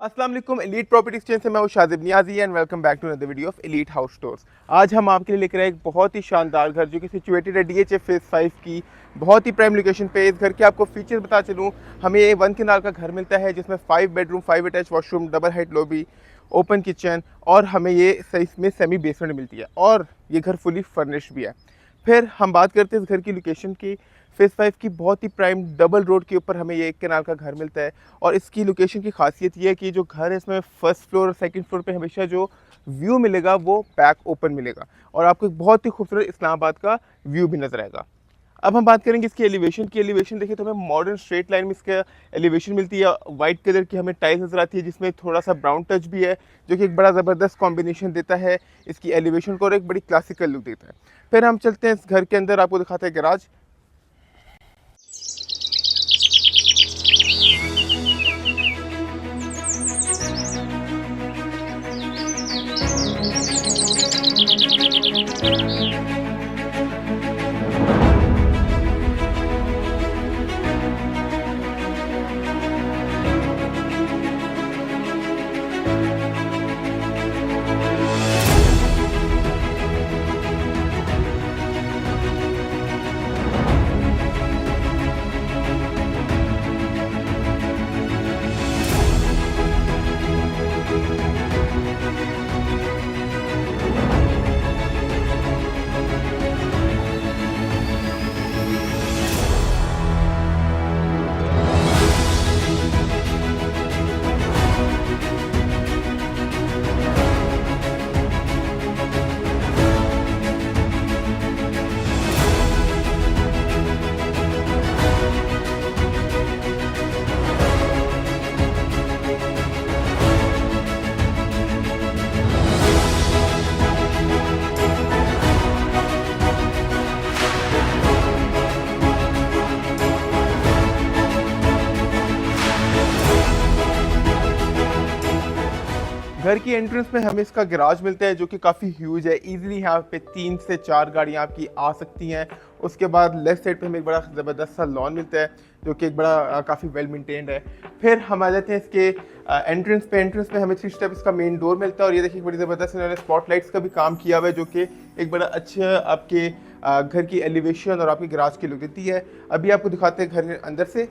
अस्सलाम वालेकुम। Elite property exchange से मैं हूं Shajib Niazi and welcome back to another video of Elite House Stores. आज हम आपके लिए लेकर आए एक बहुत ही शानदार घर जो कि सिचुएटेड है डीएचए फेज 5 की बहुत ही प्राइम लोकेशन पे। इस घर के आपको फीचर्स बता चलूं, हमें ये 1 कनाल का घर मिलता है जिसमें 5 bedroom, 5 attach washroom, double height lobby, open kitchen और हमें ये इसमें सेमी बेसमेंट मिलती है और ये घर फुली फर्निश्ड भी है। फिर हम बात करते हैं इस घर की लोकेशन की। फेज़ 5 की बहुत ही प्राइम डबल रोड के ऊपर हमें ये 1 कनाल का घर मिलता है और इसकी लोकेशन की खासियत ये है कि जो घर है इसमें फर्स्ट फ्लोर और सेकंड फ्लोर पे हमेशा जो व्यू मिलेगा वो बैक ओपन मिलेगा और आपको एक बहुत ही खूबसूरत इस्लामाबाद का व्यू भी नजर आएगा। अब हम बात करेंगे इसकी एलिवेशन की। एलिवेशन देखिए तो हमें मॉडर्न स्ट्रेट लाइन में इसका एलिवेशन मिलती है। वाइट कलर की हमें टाइल्स नजर आती है जिसमें थोड़ा सा ब्राउन टच भी है जो कि एक बड़ा ज़बरदस्त कॉम्बिनेशन देता है इसकी एलिवेशन को और एक बड़ी क्लासिकल लुक देता है। फिर हम चलते हैं इस घर के अंदर, आपको दिखाते हैं गैराज। घर की एंट्रेंस में हमें इसका गैराज मिलता है जो कि काफ़ी ह्यूज है। इजीली यहाँ पे 3 से 4 गाड़ियाँ आपकी आ सकती हैं। उसके बाद लेफ्ट साइड पे हमें एक बड़ा ज़बरदस्त सा लॉन मिलता है जो कि एक बड़ा काफ़ी वेल मेंटेन्ड है। फिर हम आ जाते हैं इसके एंट्रेंस पे। एंट्रेंस पे हमें 3 स्टेप इसका मेन डोर मिलता है और ये देखिए बड़ी ज़बरदस्त इन्होंने स्पॉटलाइट्स का भी काम किया हुआ है जो कि एक बड़ा अच्छा आपके घर की एलिवेशन और आपके गैराज की लुक देती है। अभी आपको दिखाते हैं घर के अंदर से।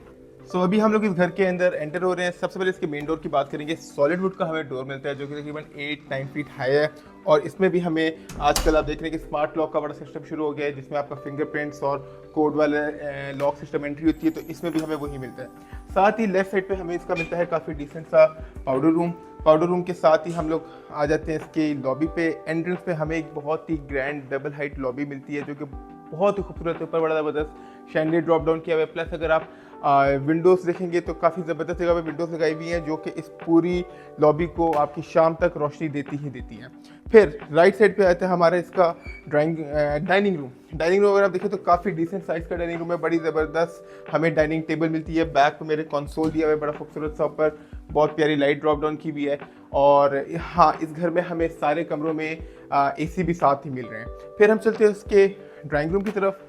अभी हम लोग इस घर के अंदर एंटर हो रहे हैं। सबसे पहले इसके मेन डोर की बात करेंगे। सॉलिड वुड का हमें डोर मिलता है जो कि तकरीबन 8-9 फीट हाई है और इसमें भी हमें आजकल आप देख रहे हैं कि स्मार्ट लॉक का बड़ा सिस्टम शुरू हो गया है जिसमें आपका फिंगरप्रिंट्स और कोड वाले लॉक सिस्टम एंट्री होती है, तो इसमें भी हमें वही मिलता है। साथ ही लेफ्ट साइड पे हमें इसका मिलता है काफ़ी डिसेंट सा पाउडर रूम। पाउडर रूम के साथ ही हम लोग आ जाते हैं इसके लॉबी पे। एंट्रेंस पे हमें एक बहुत ही ग्रैंड डबल हाइट लॉबी मिलती है जो कि बहुत ही खूबसूरत, ऊपर बड़ा ज़बरदस्त शैंडलियर ड्रॉप डाउन किया हुआ है। प्लस अगर आप विंडोज़ देखेंगे तो काफ़ी ज़बरदस्त जगह पे विंडोज़ लगाई हुई हैं जो कि इस पूरी लॉबी को आपकी शाम तक रोशनी देती ही देती हैं। फिर राइट साइड पे आता है हमारा इसका डाइनिंग रूम। डाइनिंग रूम अगर आप देखें तो काफ़ी डिसेंट साइज़ का डाइनिंग रूम है। बड़ी ज़बरदस्त हमें डाइनिंग टेबल मिलती है। बैक पे मेरे कंसोल दिया हुआ है बड़ा खूबसूरत सा, ऊपर बहुत प्यारी लाइट ड्रॉप डाउन की भी है। और हाँ, इस घर में हमें सारे कमरों में AC भी साथ ही मिल रहे हैं। फिर हम चलते हैं उसके ड्राइंग रूम की तरफ।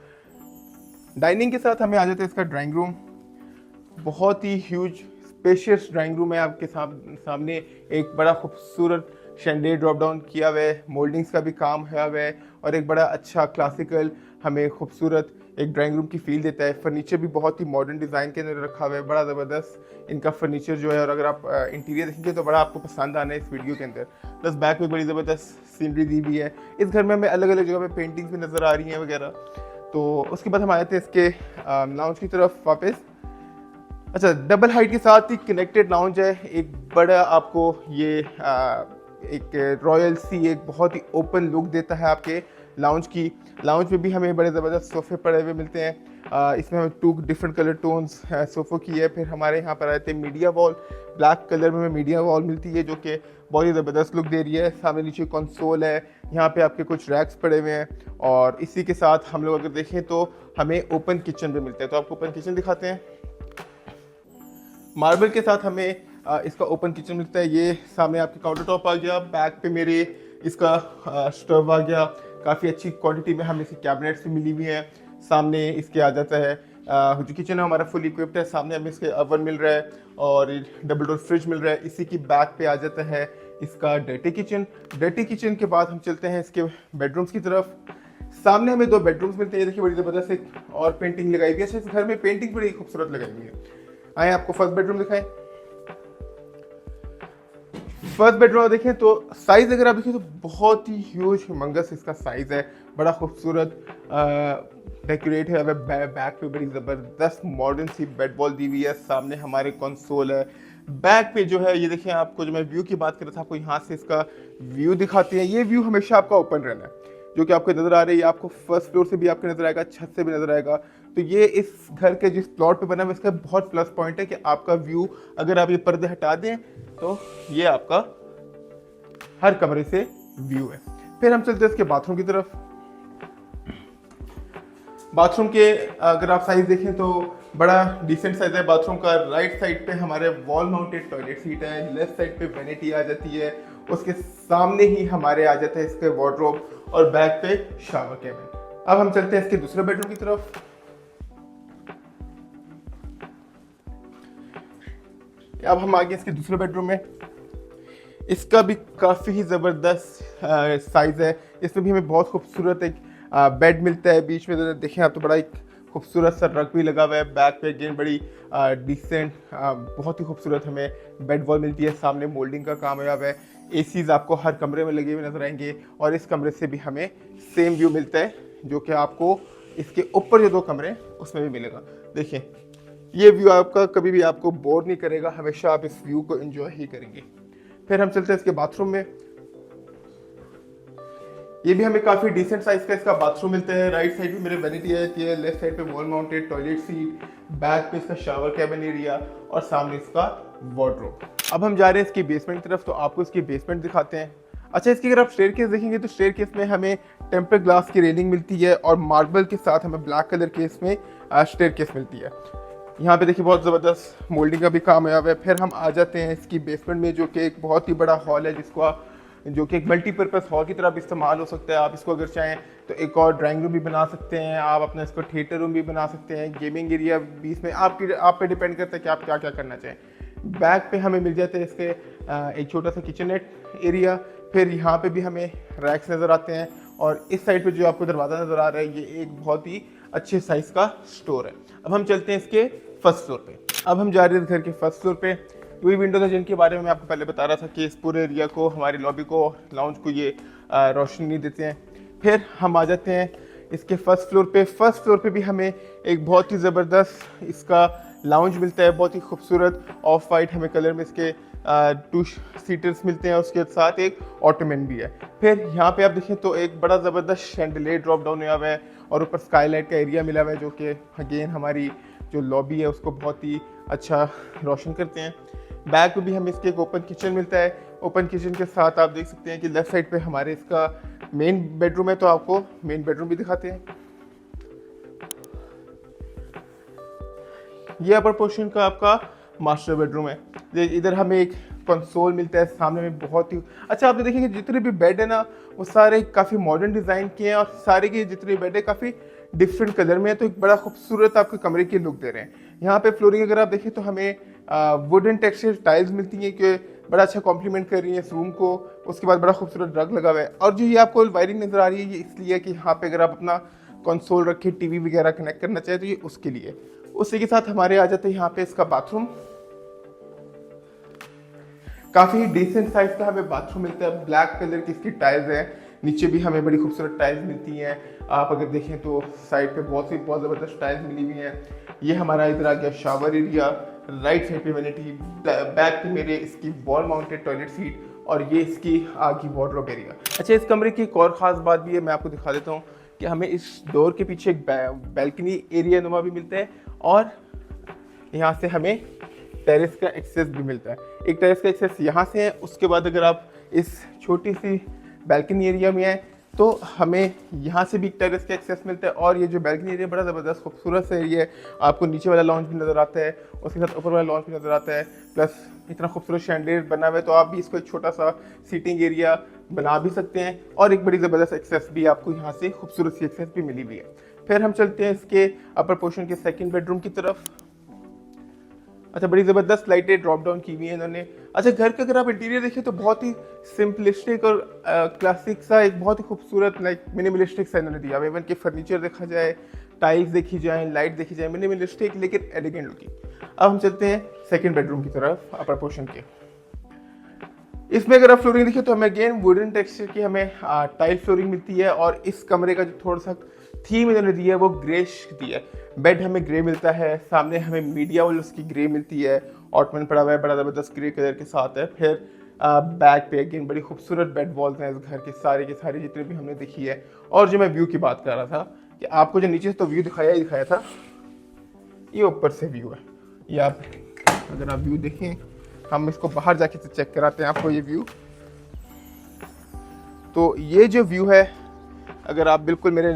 डाइनिंग के साथ हमें आ जाता है इसका ड्राइंग रूम। बहुत ही ह्यूज स्पेशियस ड्राइंग रूम है। आपके सामने एक बड़ा खूबसूरत शैंडलियर ड्रॉप डाउन किया हुआ है, मोल्डिंग्स का भी काम है हुआ है और एक बड़ा अच्छा क्लासिकल हमें खूबसूरत एक ड्राइंग रूम की फील देता है। फर्नीचर भी बहुत ही मॉडर्न डिज़ाइन के अंदर रखा हुआ है, बड़ा ज़बरदस्त इनका फर्नीचर जो है। और अगर आप इंटीरियर देखेंगे तो बड़ा आपको पसंद आना है इस वीडियो के अंदर। प्लस बैक में बड़ी ज़बरदस्त सीनरी दी हुई है। इस घर में हमें अलग अलग जगह पे पेंटिंग्स भी नज़र आ रही हैं वगैरह। तो उसके बाद हम आए थे इसके लाउंज की तरफ वापस। अच्छा, डबल हाइट के साथ ही कनेक्टेड लाउंज है। एक बड़ा आपको ये एक रॉयल सी एक बहुत ही ओपन लुक देता है आपके लाउंज की। लाउंज में भी हमें बड़े ज़बरदस्त सोफ़े पड़े हुए मिलते हैं। इसमें हमें 2 डिफरेंट कलर टोन्स सोफ़ों की है। फिर हमारे यहाँ पर आते हैं मीडिया वॉल। ब्लैक कलर में मीडिया वॉल मिलती है जो कि बहुत ही ज़बरदस्त लुक दे रही है। सामने नीचे कंसोल है, यहाँ पे आपके कुछ रैक्स पड़े हुए हैं और इसी के साथ हम लोग अगर देखें तो हमें ओपन किचन भी मिलता है। तो आपको ओपन किचन दिखाते हैं। मार्बल के साथ हमें इसका ओपन किचन मिलता है। ये सामने आपके काउंटर टॉप आ गया। बैक पे मेरे इसका स्टोव आ गया। काफ़ी अच्छी क्वांटिटी में हमें इसकी कैबिनेट्स भी मिली हुई हैं। सामने इसके आ जाता है जो किचन है हमारा फुल इक्विप्ड है। सामने हमें इसके ओवन मिल रहा है और डबल डोर फ्रिज मिल रहा है। इसी की बैक पे आ जाता है इसका डर्टी किचन। डर्टी किचन के बाद हम चलते हैं इसके बेडरूम्स की तरफ। सामने हमें 2 बेडरूम्स मिलते हैं। ये देखिए बड़ी ज़बरदस्त एक और पेंटिंग लगाई हुई है। अच्छा, इस घर में पेंटिंग बड़ी खूबसूरत लगाई हुई है। आए आपको फर्स्ट बेडरूम दिखाएं। फर्स्ट बेडरूम देखें तो साइज अगर आप देखें तो बहुत ही ह्यूज ह्यूमंगस इसका साइज है। बड़ा खूबसूरत डेकोरेट है। बैक पे बड़ी ज़बरदस्त मॉडर्न सी बेड वॉल दी हुई है। सामने हमारे कंसोल है। बैक पे जो है ये देखिए, आपको जो मैं व्यू की बात कर रहा था, आपको यहाँ से इसका व्यू दिखाते हैं। ये व्यू हमेशा आपका ओपन रहना है, जो कि आपको नज़र आ रही है। आपको फर्स्ट फ्लोर से भी आपको नज़र आएगा, छत से भी नज़र आएगा। तो ये इस घर के जिस प्लॉट पे बना है इसका बहुत प्लस पॉइंट है कि आपका व्यू, अगर आप ये पर्दे हटा दें तो ये आपका हर कमरे से व्यू है। फिर हम चलते हैं इसके बाथरूम की तरफ। बाथरूम के अगर आप साइज देखें तो बड़ा डिसेंट साइज है बाथरूम का। राइट साइड पे हमारे वॉल माउंटेड टॉयलेट सीट है। लेफ्ट साइड पे वैनिटी आ जाती है। उसके सामने ही हमारे आ जाता है इसके वार्डरोब और बैक पे शावर कैबिन। अब हम चलते हैं इसके दूसरे बेडरूम की तरफ। अब हम आगे इसके दूसरे बेडरूम में। इसका भी काफ़ी ही ज़बरदस्त साइज़ है। इसमें भी हमें बहुत खूबसूरत एक बेड मिलता है। बीच में देखें आप तो बड़ा एक खूबसूरत सा रग भी लगा हुआ है। बैक पे अगेन बड़ी डिसेंट बहुत ही खूबसूरत हमें बेड वॉल मिलती है। सामने मोल्डिंग का काम हुआ है। एसीज़ आपको हर कमरे में लगे हुए नजर आएंगे और इस कमरे से भी हमें सेम व्यू मिलता है, जो कि आपको इसके ऊपर जो 2 कमरे उसमें भी मिलेगा। देखिए ये व्यू आपका कभी भी आपको बोर नहीं करेगा, हमेशा आप इस व्यू को एंजॉय ही करेंगे। फिर हम चलते हैं इसके बाथरूम में। ये भी हमें काफ़ी डिसेंट साइज का इसका बाथरूम मिलता है। राइट साइड पे मेरे वैनिटी है, लेफ्ट साइड पे wall mounted toilet seat, back पे इसका शावर कैबिन एरिया और सामने इसका वार्डरोब। अब हम जा रहे हैं इसकी बेसमेंट की तरफ, तो आपको इसकी बेसमेंट दिखाते हैं। अच्छा, इसकी अगर आप स्टेयरकेस देखेंगे तो स्टेयरकेस में हमें टेम्पर्ड ग्लास की रेलिंग मिलती है और मार्बल के साथ हमें ब्लैक कलर के इसमें स्टेयरकेस मिलती है। यहाँ पे देखिए बहुत ज़बरदस्त मोल्डिंग का भी काम हुआ है। फिर हम आ जाते हैं इसकी बेसमेंट में, जो कि एक बहुत ही बड़ा हॉल है, जो कि एक मल्टीपर्पज़ हॉल की तरह भी इस्तेमाल हो सकता है। आप इसको अगर चाहें तो एक और ड्राइंग रूम भी बना सकते हैं, आप अपना इसको थिएटर रूम भी बना सकते हैं, गेमिंग एरिया भी इसमें आप पे डिपेंड करता है कि आप क्या क्या करना चाहें। बैक पे हमें मिल जाते हैं इसके एक छोटा सा किचननेट एरिया। फिर यहाँ पे भी हमें रैक्स नज़र आते हैं और इस साइड पे जो आपको दरवाज़ा नज़र आ रहा है ये एक बहुत ही अच्छे साइज़ का स्टोर है। अब हम चलते हैं इसके फर्स्ट फ्लोर पे। अब हम जा रहे हैं घर के फर्स्ट फ्लोर पे। वही विंडोज है जिनके बारे में मैं आपको पहले बता रहा था कि इस पूरे एरिया को, हमारी लॉबी को, लाउंज को ये रोशनी देते हैं। फिर हम आ जाते हैं इसके फर्स्ट फ्लोर पे। फर्स्ट फ्लोर पे भी हमें एक बहुत ही ज़बरदस्त इसका लाउंज मिलता है। बहुत ही खूबसूरत ऑफ वाइट हमें कलर में इसके 2 सीटर्स मिलते हैं, उसके साथ एक ऑटोमैन भी है। फिर यहाँ पे आप देखें तो एक बड़ा ज़बरदस्त शैंडलियर ड्रॉप डाउन हुआ है और ऊपर स्काईलाइट का एरिया मिला हुआ है, जो कि अगेन हमारी जो लॉबी है उसको बहुत ही अच्छा रोशन करते हैं। बैक में भी हमें इसके एक ओपन किचन मिलता है। ओपन किचन के साथ आप देख सकते हैं कि लेफ्ट साइड पे हमारे इसका मेन बेडरूम है, तो आपको मेन बेडरूम भी दिखाते हैं। ये अपर पोर्शन का आपका मास्टर बेडरूम है। इधर हमें एक कंसोल मिलता है। सामने में बहुत ही अच्छा, आप देखेंगे जितने भी बेड है ना वो सारे काफ़ी मॉडर्न डिज़ाइन के हैं और सारे के जितने बेड है काफ़ी डिफरेंट कलर में है, तो एक बड़ा खूबसूरत आपके कमरे की लुक दे रहे हैं। यहाँ पे फ्लोरिंग अगर आप देखें तो हमें वुडन टेक्सचर टाइल्स मिलती हैं कि बड़ा अच्छा कॉम्प्लीमेंट कर रही है इस रूम को। उसके बाद बड़ा खूबसूरत रग लगा हुआ है और जो ये आपको वायरिंग नज़र आ रही है ये इसलिए कि यहाँ पे अगर आप अपना कंसोल रखे, टीवी वगैरह कनेक्ट करना चाहे तो ये उसके लिए। उसी के साथ हमारे आ जाते हैं यहाँ पे इसका बाथरूम। काफ़ी डिसेंट साइज का हमें बाथरूम मिलता है। ब्लैक कलर की इसकी टाइल्स है। नीचे भी हमें बड़ी खूबसूरत टाइल्स मिलती हैं। आप अगर देखें तो साइड पे बहुत ज़बरदस्त टाइल्स मिली हुई हैं। ये हमारा इधर आ गया शावर एरिया। राइट साइड पे वैनिटी, बैक पे मेरे इसकी वॉल माउंटेड टॉयलेट सीट और ये इसकी आगे वार्डरोब एरिया। अच्छा, इस कमरे की एक और ख़ास बात भी है, मैं आपको दिखा देता हूँ कि हमें इस डोर के पीछे एक बैल्कनी एरिया नुमा भी मिलता है और यहाँ से हमें टेरेस का एक्सेस भी मिलता है। एक टेरेस का एक्सेस यहाँ से है। उसके बाद अगर आप इस छोटी सी बैल्कनी एरिया में आए तो हमें यहाँ से भी टेरेस का एक्सेस मिलता है और ये जो बैल्कनी एरिया बड़ा ज़बरदस्त खूबसूरत सा एरिया है। आपको नीचे वाला लॉन्च भी नज़र आता है, उसके साथ ऊपर वाला लॉन्च भी नज़र आता है, प्लस इतना खूबसूरत शैंडलियर बना हुआ है तो आप भी इसको एक छोटा सा सीटिंग एरिया बना भी सकते हैं और एक बड़ी ज़बरदस्त एक्सेस भी आपको यहाँ से खूबसूरत सी एक्सेस भी मिली हुई है। फिर हम चलते हैं इसके अपर पोर्शन के सेकंड बेडरूम की तरफ। अच्छा, बड़ी ज़बरदस्त लाइटें ड्रॉप डाउन की हुई है इन्होंने। अच्छा, घर का अगर आप इंटीरियर देखें तो बहुत ही सिंपलिस्टिक और क्लासिक सा, एक बहुत ही खूबसूरत लाइक मिनिमलिस्टिक सा इन्होंने दिया। इवन के फर्नीचर देखा जाए, टाइल्स देखी जाए, लाइट देखी जाए, मिनिमलिस्टिक लेकिन एलिगेंट लुकिंग। अब हम चलते हैं सेकंड बेडरूम की तरफ अपर पोर्शन के। इसमें अगर आप फ्लोरिंग देखिए तो हमें अगेन वुडन टेक्सचर की हमें टाइल फ्लोरिंग मिलती है, और इस कमरे का जो थोड़ा सा थीम इन्होंने दिया है वो ग्रेश दी है। बेड हमें ग्रे मिलता है, सामने हमें मीडिया वाल उसकी ग्रे मिलती है, ऑटमन पड़ा हुआ है बड़ा ज़बरदस्त ग्रे कलर के साथ है। फिर बैक पे अगेन बड़ी खूबसूरत बेड वॉल्स हैं इस घर के सारे जितने भी हमने देखी है। और जो मैं व्यू की बात कर रहा था कि आपको जो नीचे से तो व्यू दिखाया था, ये ऊपर से व्यू है। ये आप अगर आप व्यू देखें, हम इसको बाहर जाके से चेक कराते हैं आपको ये व्यू। तो ये जो व्यू है, अगर आप बिल्कुल मेरे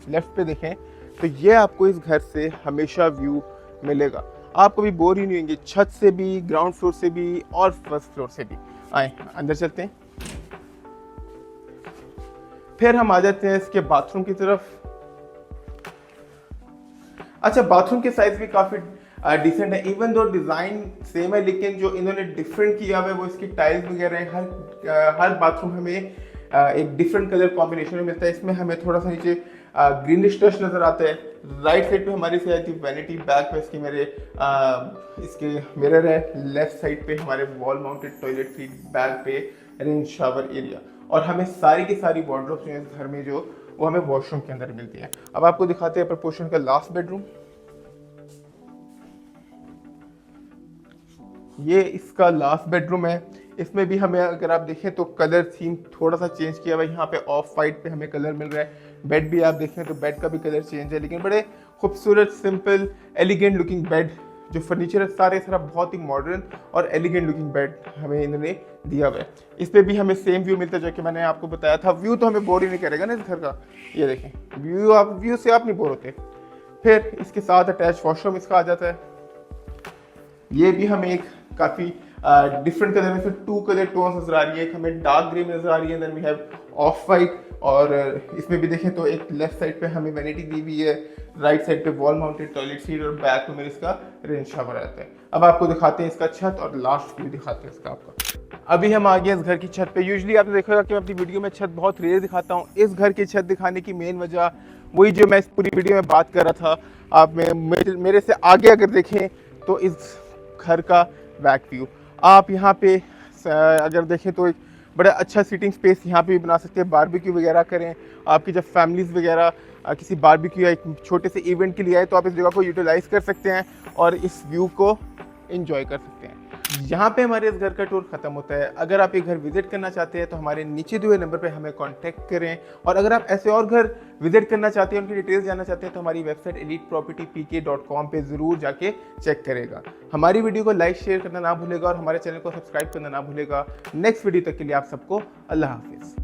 लेफ्ट पे देखें तो ये आपको इस घर से हमेशा व्यू मिलेगा, आप कभी बोर ही नहीं होंगे, छत से भी, ग्राउंड फ्लोर से भी और फर्स्ट फ्लोर से भी। आए अंदर चलते हैं। फिर हम आ जाते हैं इसके बाथरूम की तरफ। अच्छा, बाथरूम के साइज भी काफ़ी डिसेंट है, इवन दो डिज़ाइन सेम है लेकिन जो इन्होंने डिफरेंट किया हुआ है वो इसकी टाइल्स वगैरह है। हर बाथरूम हमें एक डिफरेंट कलर कॉम्बिनेशन में मिलता है। इसमें हमें थोड़ा सा नीचे ग्रीनिश टच नज़र आता है। राइट साइड पे हमारी से आती है वैनिटी, बैक पे इसकी इसके मिरर है। लेफ्ट साइड पे हमारे वॉल माउंटेड टॉयलेट की, बैक पे रेन शावर एरिया, और हमें सारी की सारी वार्डरोब्स जो है इस घर में जो वो हमें वॉशरूम के अंदर मिलती है। अब आपको दिखाते हैं प्रपोर्शन का लास्ट बेडरूम। ये इसका लास्ट बेडरूम है। इसमें भी हमें अगर आप देखें तो कलर थीम थोड़ा सा चेंज किया हुआ है। यहाँ पे ऑफ वाइट पे हमें कलर मिल रहा है। बेड भी आप देखें तो बेड का भी कलर चेंज है, लेकिन बड़े खूबसूरत सिंपल एलिगेंट लुकिंग बेड। जो फर्नीचर है सारा बहुत ही मॉडर्न और एलिगेंट लुकिंग बेड हमें इन्होंने दिया हुआ है। इस पर भी हमें सेम व्यू मिलता है जो कि मैंने आपको बताया था। व्यू तो हमें बोर ही नहीं करेगा ना इस घर का। ये देखें व्यू से आप नहीं बोर होते। फिर इसके साथ अटैच वॉशरूम इसका आ जाता है। ये भी हमें एक काफ़ी डिफरेंट कलर में फिर 2 कलर टोन्स नजर आ रही है। एक हमें डार्क ग्रे नजर आ रही है, then we have of white, और इसमें भी देखें तो एक लेफ्ट साइड पे हमें वैनिटी दी हुई है, राइट साइड पे वॉल माउंटेड टॉयलेट सीट, और बैक में इसका रेन शावर आता है। अब आपको दिखाते हैं इसका छत और लास्ट व्यू दिखाते हैं इसका आपका। अभी हम आ गए इस घर की छत पे। यूजुअली आपने देखा होगा कि मैं अपनी वीडियो में छत बहुत रेयर दिखाता हूँ। इस घर की छत दिखाने की मेन वजह वही जो मैं इस पूरी वीडियो में बात कर रहा था, आप मेरे से आगे अगर देखें तो इस घर का बैक व्यू आप यहाँ पे अगर देखें तो एक बड़ा अच्छा सीटिंग स्पेस यहाँ पे भी बना सकते हैं। बारबेक्यू वगैरह करें, आपकी जब फैमिलीज़ वगैरह किसी बारबेक्यू या एक छोटे से इवेंट के लिए आए तो आप इस जगह को यूटिलाइज़ कर सकते हैं और इस व्यू को एंजॉय कर सकते हैं। यहाँ पे हमारे इस घर का टूर खत्म होता है। अगर आप ये घर विजिट करना चाहते हैं तो हमारे नीचे दिए हुए नंबर पे हमें कांटेक्ट करें, और अगर आप ऐसे और घर विजिट करना चाहते हैं, उनकी डिटेल्स जानना चाहते हैं तो हमारी वेबसाइट elitepropertypk.com पे ज़रूर जाके चेक करेगा। हमारी वीडियो को लाइक शेयर करना ना भूलेगा और हमारे चैनल को सब्सक्राइब करना ना भूलेगा। नेक्स्ट वीडियो तक के लिए आप सबको अल्लाह हाफिज़।